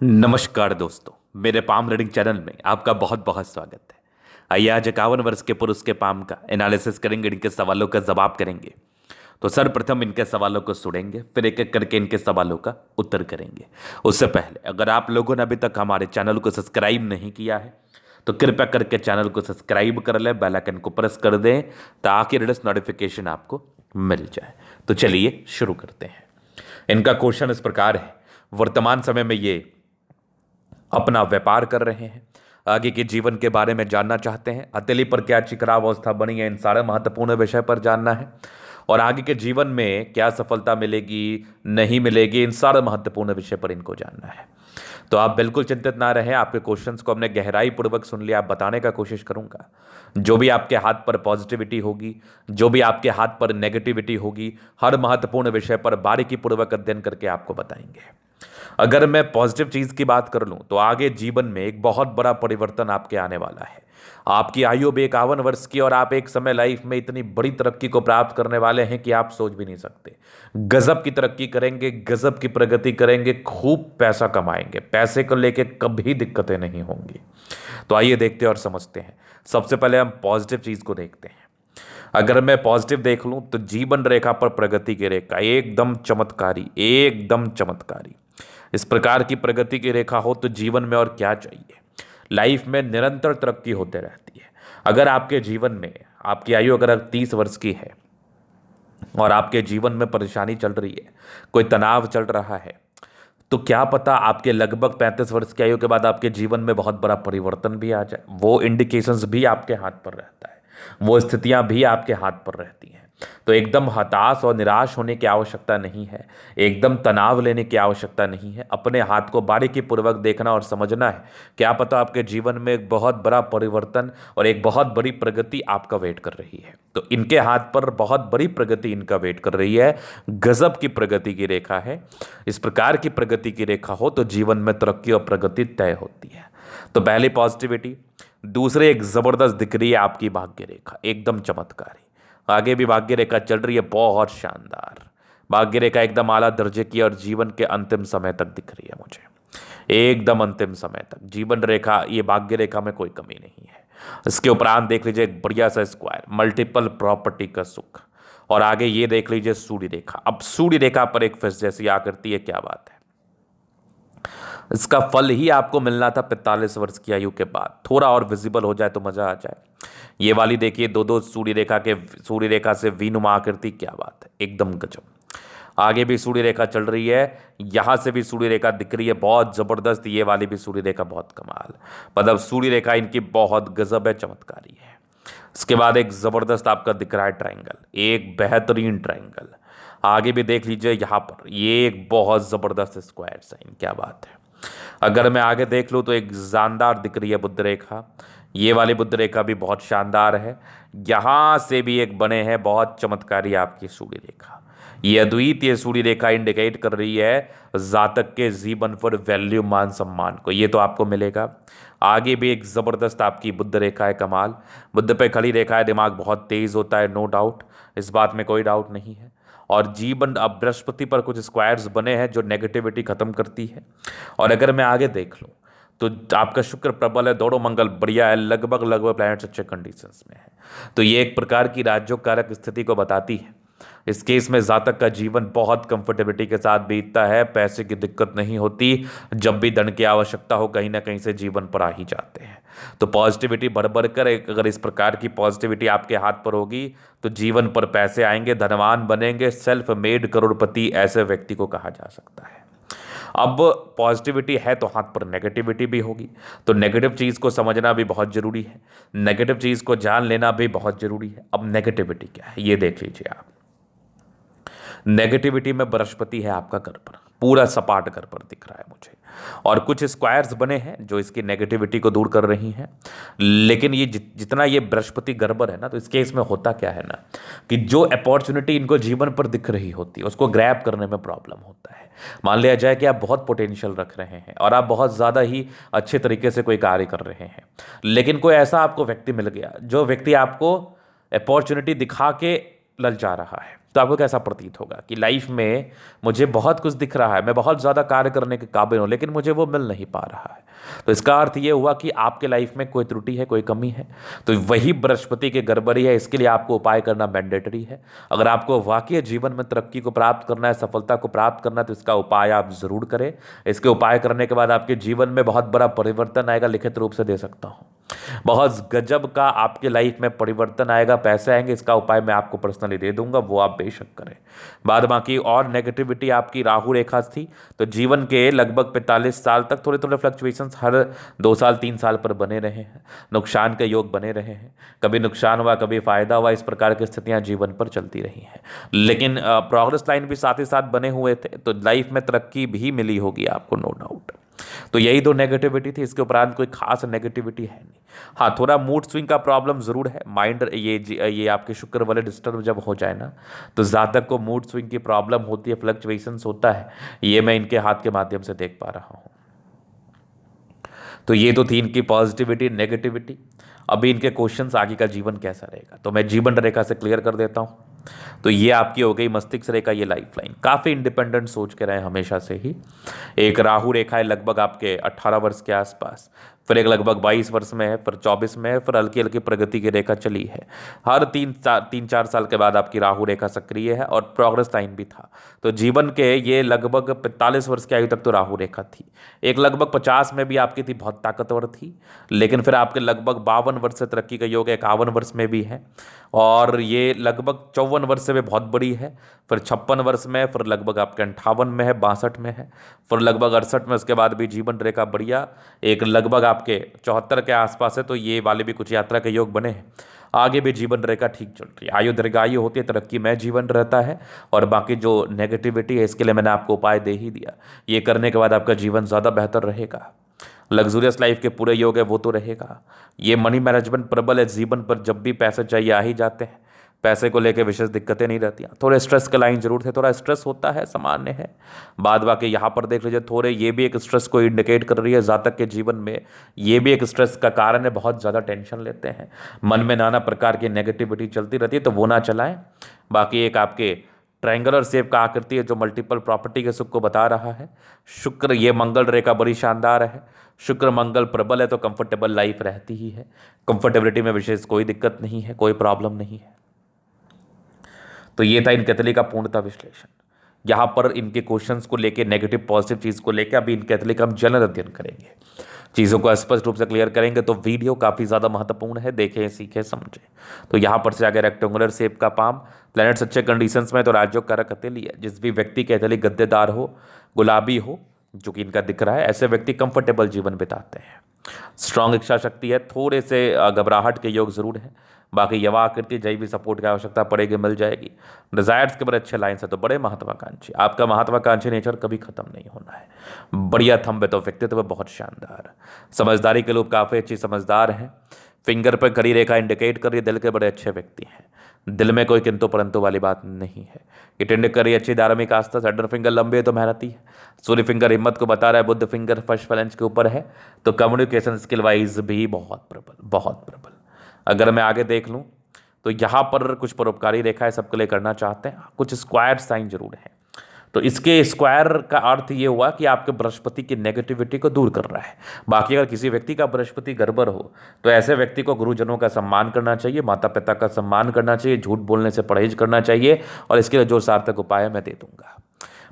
नमस्कार दोस्तों, मेरे पाम रीडिंग चैनल में आपका बहुत बहुत स्वागत है। आइए आज 51 वर्ष के पुरुष के पाम का एनालिसिस करेंगे, इनके सवालों का जवाब करेंगे। तो सर्वप्रथम इनके सवालों को सुनेंगे, फिर एक एक करके इनके सवालों का उत्तर करेंगे। उससे पहले अगर आप लोगों ने अभी तक हमारे चैनल को सब्सक्राइब नहीं किया है तो कृपया करके चैनल को सब्सक्राइब कर लें, बेल आइकन को प्रेस कर दें ताकि लेटेस्ट नोटिफिकेशन आपको मिल जाए। तो चलिए शुरू करते हैं। इनका क्वेश्चन इस प्रकार है, वर्तमान समय में ये अपना व्यापार कर रहे हैं, आगे के जीवन के बारे में जानना चाहते हैं, हथेली पर क्या चिकरावस्था बनी है, इन सारे महत्वपूर्ण विषय पर जानना है, और आगे के जीवन में क्या सफलता मिलेगी नहीं मिलेगी, इन सारे महत्वपूर्ण विषय पर इनको जानना है। तो आप बिल्कुल चिंतित ना रहें, आपके क्वेश्चंस को हमने गहराई पूर्वक सुन लिया, आप बताने का कोशिश करूंगा। जो भी आपके हाथ पर पॉजिटिविटी होगी, जो भी आपके हाथ पर नेगेटिविटी होगी, हर महत्वपूर्ण विषय पर बारीकी पूर्वक अध्ययन करके आपको बताएंगे। अगर मैं पॉजिटिव चीज की बात कर लूं तो आगे जीवन में एक बहुत बड़ा परिवर्तन आपके आने वाला है। आपकी आयु भी 51 वर्ष की और आप एक समय लाइफ में इतनी बड़ी तरक्की को प्राप्त करने वाले हैं कि आप सोच भी नहीं सकते। गजब की तरक्की करेंगे, गजब की प्रगति करेंगे, खूब पैसा कमाएंगे, पैसे को लेके कभी दिक्कतें नहीं होंगी। तो आइए देखते हैं और समझते हैं। सबसे पहले हम पॉजिटिव चीज को देखते हैं। अगर मैं पॉजिटिव देख लूं तो जीवन रेखा पर प्रगति की रेखा एकदम चमत्कारी, एकदम चमत्कारी। इस प्रकार की प्रगति की रेखा हो तो जीवन में और क्या चाहिए। लाइफ में निरंतर तरक्की होते रहती है। अगर आपके जीवन में आपकी आयु अगर 30 वर्ष की है और आपके जीवन में परेशानी चल रही है, कोई तनाव चल रहा है, तो क्या पता आपके लगभग 35 वर्ष की आयु के बाद आपके जीवन में बहुत बड़ा परिवर्तन भी आ जाए। वो इंडिकेशंस भी आपके हाथ पर रहता है, वो स्थितियां भी आपके हाथ पर रहती हैं। तो एकदम हताश और निराश होने की आवश्यकता नहीं है, एकदम तनाव लेने की आवश्यकता नहीं है। अपने हाथ को बारीकी पूर्वक देखना और समझना है, क्या पता आपके जीवन में एक बहुत बड़ा परिवर्तन और एक बहुत बड़ी प्रगति आपका वेट कर रही है। तो इनके हाथ पर बहुत बड़ी प्रगति इनका वेट कर रही है, गजब की प्रगति की रेखा है। इस प्रकार की प्रगति की रेखा हो तो जीवन में तरक्की और प्रगति तय होती है। तो पहली पॉजिटिविटी। दूसरे, एक जबरदस्त दिख रही है आपकी भाग्य रेखा, एकदम चमत्कारी। आगे भी भाग्य रेखा चल रही है, बहुत शानदार भाग्य रेखा, एकदम आला दर्जे की और जीवन के अंतिम समय तक दिख रही है मुझे, एकदम अंतिम समय तक जीवन रेखा। ये भाग्य रेखा में कोई कमी नहीं है। इसके उपरांत देख लीजिए एक बढ़िया सा स्क्वायर, मल्टीपल प्रॉपर्टी का सुख, और आगे ये देख लीजिए सूर्य रेखा। अब सूर्य रेखा पर एक फिश जैसी आकृति है, क्या बात है। इसका फल ही आपको मिलना था 45 वर्ष की आयु के बाद, थोड़ा और विजिबल हो जाए तो मजा आ जाए। ये वाली देखिए, दो सूर्य रेखा से वीनुमा आकृति, क्या बात है, एकदम गजब। आगे भी सूर्य रेखा चल रही है, यहां से भी सूर्य रेखा दिख रही है, बहुत जबरदस्त। ये वाली भी सूर्य रेखा बहुत कमाल, मतलब सूर्य रेखा इनकी बहुत गजब है, चमत्कारी है। इसके बाद एक जबरदस्त आपका दिख रहा है ट्रायंगल, एक बेहतरीन ट्रायंगल। आगे भी देख लीजिए, यहां पर ये एक बहुत जबरदस्त स्क्वायर साइन, क्या बात है। अगर मैं आगे देख लूँ तो एक शानदार दिख रही है बुध रेखा, ये वाली बुध रेखा भी बहुत शानदार है। यहाँ से भी एक बने हैं बहुत चमत्कारी आपकी सूर्य रेखा। ये अद्वितीय सूर्य रेखा इंडिकेट कर रही है जातक के जीवन पर वैल्यू, मान सम्मान को, ये तो आपको मिलेगा। आगे भी एक जबरदस्त आपकी बुध रेखा है, कमाल। बुध पे खड़ी रेखा है, दिमाग बहुत तेज होता है, नो डाउट, इस बात में कोई डाउट नहीं है। और जीवन, अब बृहस्पति पर कुछ स्क्वायर्स बने हैं जो नेगेटिविटी खत्म करती है। और अगर मैं आगे देख लूँ तो आपका शुक्र प्रबल है, दोनों मंगल बढ़िया है, लगभग लगभग प्लैनेट्स अच्छे कंडीशंस में है। तो ये एक प्रकार की राजयोग स्थिति को बताती है। इस केस में जातक का जीवन बहुत कंफर्टेबिलिटी के साथ बीतता है, पैसे की दिक्कत नहीं होती। जब भी धन की आवश्यकता हो कहीं ना कहीं से जीवन पर आ ही जाते हैं। तो पॉजिटिविटी बढ़ बढ़ कर, अगर इस प्रकार की पॉजिटिविटी आपके हाथ पर होगी तो जीवन पर पैसे आएंगे, धनवान बनेंगे, सेल्फ मेड करोड़पति ऐसे व्यक्ति को कहा जा सकता है। अब पॉजिटिविटी है तो हाथ पर नेगेटिविटी भी होगी, तो नेगेटिव चीज़ को समझना भी बहुत जरूरी है, नेगेटिव चीज़ को जान लेना भी बहुत जरूरी है। अब नेगेटिविटी क्या है ये देख लीजिए आप। नेगेटिविटी में बृहस्पति है आपका घर पर, पूरा सपाट घर पर दिख रहा है मुझे, और कुछ स्क्वायर्स बने हैं जो इसकी नेगेटिविटी को दूर कर रही हैं। लेकिन ये जितना ये बृहस्पति गड़बड़ है ना, तो इसके इसमें होता क्या है ना कि जो अपॉर्चुनिटी इनको जीवन पर दिख रही होती है उसको ग्रैब करने में प्रॉब्लम होता है। मान लिया जाए कि आप बहुत पोटेंशियल रख रहे हैं और आप बहुत ज़्यादा ही अच्छे तरीके से कोई कार्य कर रहे हैं, लेकिन कोई ऐसा आपको व्यक्ति मिल गया जो व्यक्ति आपको अपॉर्चुनिटी दिखा के ललचा रहा है, तो आपको कैसा प्रतीत होगा कि लाइफ में मुझे बहुत कुछ दिख रहा है, मैं बहुत ज़्यादा कार्य करने के काबिल हूँ, लेकिन मुझे वो मिल नहीं पा रहा है। तो इसका अर्थ ये हुआ कि आपके लाइफ में कोई त्रुटि है, कोई कमी है। तो वही बृहस्पति की गड़बड़ी है, इसके लिए आपको उपाय करना मैंडेटरी है। अगर आपको वाकई जीवन में तरक्की को प्राप्त करना है, सफलता को प्राप्त करना है, तो इसका उपाय आप ज़रूर करें। इसके उपाय करने के बाद आपके जीवन में बहुत बड़ा परिवर्तन आएगा, लिखित रूप से दे सकता हूँ। बहुत गजब का आपके लाइफ में परिवर्तन आएगा, पैसे आएंगे। इसका उपाय मैं आपको पर्सनली दे दूंगा, वो आप बेशक करें। बाद बाकी और नेगेटिविटी आपकी राहु रेखा थी, तो जीवन के लगभग 45 साल तक थोड़े थोड़े फ्लक्चुएशंस हर 2 साल 3 साल पर बने रहे हैं, नुकसान के योग बने रहे हैं। कभी नुकसान हुआ, कभी फायदा हुआ, इस प्रकार की स्थितियां जीवन पर चलती रही हैं। लेकिन प्रोग्रेस लाइन भी साथ ही साथ बने हुए थे, तो लाइफ में तरक्की भी मिली होगी आपको, नो डाउट। तो यही दो नेगेटिविटी थी, इसके उपरांत कोई खास नेगेटिविटी है नहीं। हाँ, थोड़ा मूड स्विंग का प्रॉब्लम जरूर है। माइंड ये आपके शुक्र वाले डिस्टर्ब जब हो जाए ना, तो जातक को मूड स्विंग की प्रॉब्लम होती है, फ्लक्चुएशंस होता है। ये मैं इनके हाथ के माध्यम से देख पा रहा हूँ। तो ये तो थी इनकी पॉजिटिविटी, नेगेटिविटी। अभी इनके क्वेश्चंस आगे का जीवन कैसा रहेगा, तो मैं जीवन रेखा से क्लियर कर देता हूँ। तो ये आपकी हो गई मस्तिष्क रेखा, ये लाइफ लाइन। काफ़ी इंडिपेंडेंट सोच के रहे हमेशा से ही। एक राहु रेखा है लगभग आपके 18 वर्ष के आसपास, फिर एक लगभग 22 वर्ष में है, फिर 24 में है, फिर हल्की हल्की प्रगति की रेखा चली है। हर 3-4 साल के बाद आपकी राहु रेखा सक्रिय है, और प्रोग्रेस टाइम भी था। तो जीवन के ये लगभग 45 वर्ष की आयु तक तो राहु रेखा थी। एक लगभग 50 में भी आपकी थी, बहुत ताकतवर थी। लेकिन फिर आपके लगभग 52 वर्ष से तरक्की का योग 51 वर्ष में भी है, और ये लगभग 54 वर्ष से भी बहुत बड़ी है। फिर 56 वर्ष में, फिर लगभग आपके 58 में है, 62 में है, फिर लगभग 68 में। उसके बाद भी जीवन रेखा बढ़िया एक लगभग आपके 74 के आसपास है। तो ये वाले भी कुछ यात्रा के योग बने हैं। आगे भी जीवन रेखा ठीक चल रही है, आयु दीर्घायु होती है, तरक्की में जीवन रहता है। और बाकी जो नेगेटिविटी है, इसके लिए मैंने आपको उपाय दे ही दिया। ये करने के बाद आपका जीवन ज़्यादा बेहतर रहेगा। लग्जूरियस लाइफ के पूरे योग है वो तो रहेगा। ये मनी मैनेजमेंट प्रबल है, जीवन पर जब भी पैसे चाहिए आ ही जाते हैं। पैसे को लेकर विशेष दिक्कतें नहीं रहती। थोड़े स्ट्रेस के लाइन जरूर थे, थोड़ा स्ट्रेस होता है, सामान्य है। बाद बाकी यहाँ पर देख लीजिए, थोड़े ये भी एक स्ट्रेस को इंडिकेट कर रही है जातक के जीवन में। ये भी एक स्ट्रेस का कारण है, बहुत ज़्यादा टेंशन लेते हैं, मन में नाना प्रकार की नेगेटिविटी चलती रहती है, तो वो ना चलाएं। बाकी एक आपके ट्रायंगुलर शेप का आकृति है जो मल्टीपल प्रॉपर्टी के सुख को बता रहा है। शुक्र, ये मंगल रेखा बड़ी शानदार है। शुक्र मंगल प्रबल है, तो कंफर्टेबल लाइफ रहती ही है। कंफर्टेबिलिटी में विशेष कोई दिक्कत नहीं है, कोई प्रॉब्लम नहीं है। तो ये था इन कैथलिक का पूर्णता विश्लेषण। यहाँ पर इनके क्वेश्चंस को लेके, नेगेटिव पॉजिटिव चीज़ को लेके अभी इन कैथलिक हम जनरल अध्ययन करेंगे, चीज़ों को स्पष्ट रूप से क्लियर करेंगे। तो वीडियो काफ़ी ज़्यादा महत्वपूर्ण है, देखें, सीखें, समझें। तो यहाँ पर से आगे रेक्टेंगुलर शेप का पाम, प्लैनेट्स अच्छे कंडीशंस में, तो राजयोग कारक हथेली है। जिस भी व्यक्ति कैथलिक गद्देदार हो, गुलाबी हो, जो कि इनका दिख रहा है, ऐसे व्यक्ति कंफर्टेबल जीवन बिताते हैं। स्ट्रांग इच्छा शक्ति है, थोड़े से घबराहट के योग जरूर है। बाकी यवा आकृति, जय भी सपोर्ट की आवश्यकता पड़ेगी, मिल जाएगी। डिजायर्स के बड़े अच्छे लाइन्स है, तो बड़े महत्वाकांक्षी। आपका महत्वाकांक्षी नेचर कभी खत्म नहीं होना है। बढ़िया थंब है, तो व्यक्तित्व बहुत शानदार। समझदारी के लोग काफ़ी अच्छी समझदार हैं। फिंगर पर कड़ी रेखा इंडिकेट कर रही है, दिल के बड़े अच्छे व्यक्ति हैं। दिल में कोई किंतु परंतु वाली बात नहीं है। ये टिंड करी अच्छी धार्मिक आस्था, सडर फिंगर लंबे है तो मेहनती है। सूर्य फिंगर हिम्मत को बता रहा है, बुद्ध फिंगर फर्स्ट फैलेंज के ऊपर है। तो कम्युनिकेशन स्किल वाइज भी बहुत प्रबल, बहुत प्रबल। अगर मैं आगे देख लूँ तो यहाँ पर कुछ परोपकारी रेखा है, सबके लिए करना चाहते हैं। कुछ स्क्वायर साइन जरूर है, तो इसके स्क्वायर का अर्थ ये हुआ कि आपके बृहस्पति की नेगेटिविटी को दूर कर रहा है। बाकी अगर किसी व्यक्ति का बृहस्पति गड़बड़ हो, तो ऐसे व्यक्ति को गुरुजनों का सम्मान करना चाहिए, माता पिता का सम्मान करना चाहिए, झूठ बोलने से परहेज करना चाहिए, और इसके लिए जो सार्थक उपाय मैं दे दूंगा।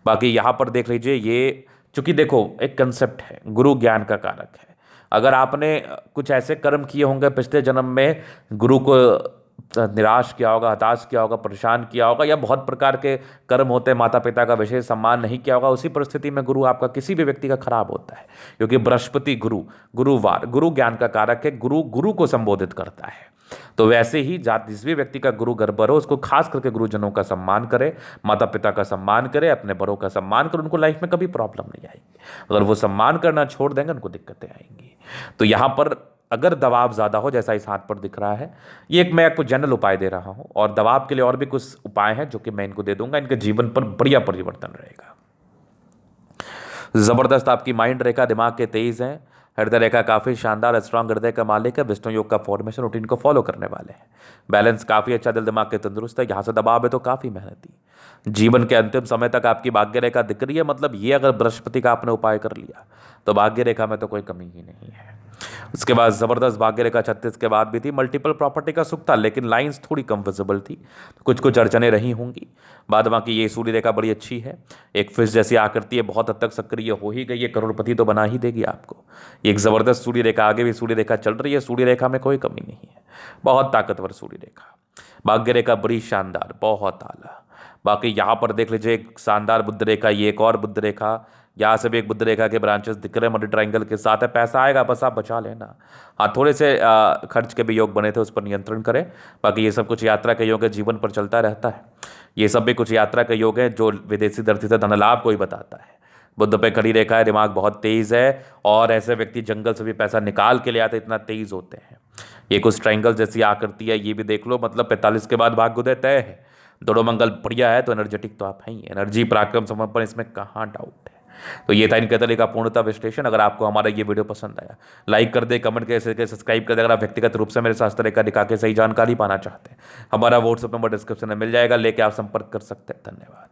बाकी यहाँ पर देख लीजिए, ये चूंकि देखो एक कंसेप्ट है, गुरु ज्ञान का कारक है। अगर आपने कुछ ऐसे कर्म किए होंगे पिछले जन्म में, गुरु को निराश किया होगा, हताश किया होगा, परेशान किया होगा, या बहुत प्रकार के कर्म होते हैं, माता पिता का विशेष सम्मान नहीं किया होगा, उसी परिस्थिति में गुरु आपका किसी भी व्यक्ति का खराब होता है। क्योंकि बृहस्पति गुरु, गुरुवार, गुरु ज्ञान का कारक है, गुरु को संबोधित करता है। तो वैसे ही जिस भी व्यक्ति का गुरु गड़बड़ हो, उसको खास करके गुरुजनों का सम्मान करे, माता पिता का सम्मान करे, अपने बड़ों का सम्मान करे, उनको लाइफ में कभी प्रॉब्लम नहीं आएगी। अगर वो सम्मान करना छोड़ देंगे, उनको दिक्कतें आएंगी। तो यहाँ पर अगर दबाव ज़्यादा हो, जैसा इस हाथ पर दिख रहा है, ये एक मैं आपको जनरल उपाय दे रहा हूँ, और दबाव के लिए और भी कुछ उपाय हैं जो कि मैं इनको दे दूंगा। इनके जीवन पर बढ़िया परिवर्तन रहेगा। जबरदस्त आपकी माइंड रेखा, दिमाग के तेज हैं, हृदय रेखा काफ़ी शानदार स्ट्रांग हृदय का मालिक है, विष्णु योग का फॉर्मेशन रूटीन को फॉलो करने वाले हैं। बैलेंस काफ़ी अच्छा, दिल दिमाग के तंदुरुस्त है। यहाँ से दबाव है तो काफ़ी मेहनती। जीवन के अंतिम समय तक आपकी भाग्य रेखा दिख रही है, मतलब ये अगर बृहस्पति का आपने उपाय कर लिया तो भाग्य रेखा में तो कोई कमी ही नहीं है। उसके बाद जबरदस्त भाग्य रेखा 36 के बाद भी थी। मल्टीपल प्रॉपर्टी का सुख था, लेकिन लाइंस थोड़ी कम विजिबल थी, तो कुछ कुछ अड़चने रही होंगी। बाद बाकी ये सूर्य रेखा बड़ी अच्छी है, एक फिश जैसी आकृति है, बहुत हद तक सक्रिय हो ही गई है, करोड़पति तो बना ही देगी आपको। एक जबरदस्त सूर्य रेखा, आगे भी सूर्य रेखा चल रही है, सूर्य रेखा में कोई कमी नहीं है, बहुत ताकतवर सूर्य रेखा। भाग्य रेखा बड़ी शानदार, बहुत आला। बाकी यहाँ पर देख लीजिए एक शानदार बुद्ध रेखा, ये एक और बुद्ध रेखा, यहाँ से भी एक बुद्ध रेखा के ब्रांचेस दिख रहे हैं, मनी ट्रायंगल के साथ है। पैसा आएगा, बस आप बचा लेना। हाँ, थोड़े से खर्च के भी योग बने थे, उस पर नियंत्रण करें। बाकी ये सब कुछ यात्रा के योग है, जीवन पर चलता रहता है। ये सब भी कुछ यात्रा के योग है जो विदेशी धरती से धन लाभ को ही बताता है। बुद्ध पे खड़ी रेखा है, दिमाग बहुत तेज है, और ऐसे व्यक्ति जंगल से भी पैसा निकाल के ले आते, इतना तेज होते हैं। ये कुछ ट्रायंगल जैसी आकृति है, ये भी देख लो, मतलब 45 के बाद भाग्योदय तय है। दोनों मंगल बढ़िया है, तो एनर्जेटिक तो आप हैं ही। एनर्जी, पराक्रम, समर्पण, इसमें कहाँ डाउट है। तो ये था इनके तरीके का पूर्णतः विश्लेषण। अगर आपको हमारा ये वीडियो पसंद आया, लाइक कर दे, कमेंट करके सब्सक्राइब कर दे। अगर आप व्यक्तिगत रूप से मेरे साथ तरीका दिखा के सही जानकारी पाना चाहते हैं, हमारा व्हाट्सएप नंबर डिस्क्रिप्शन में मिल जाएगा, लेके आप संपर्क कर सकते हैं। धन्यवाद।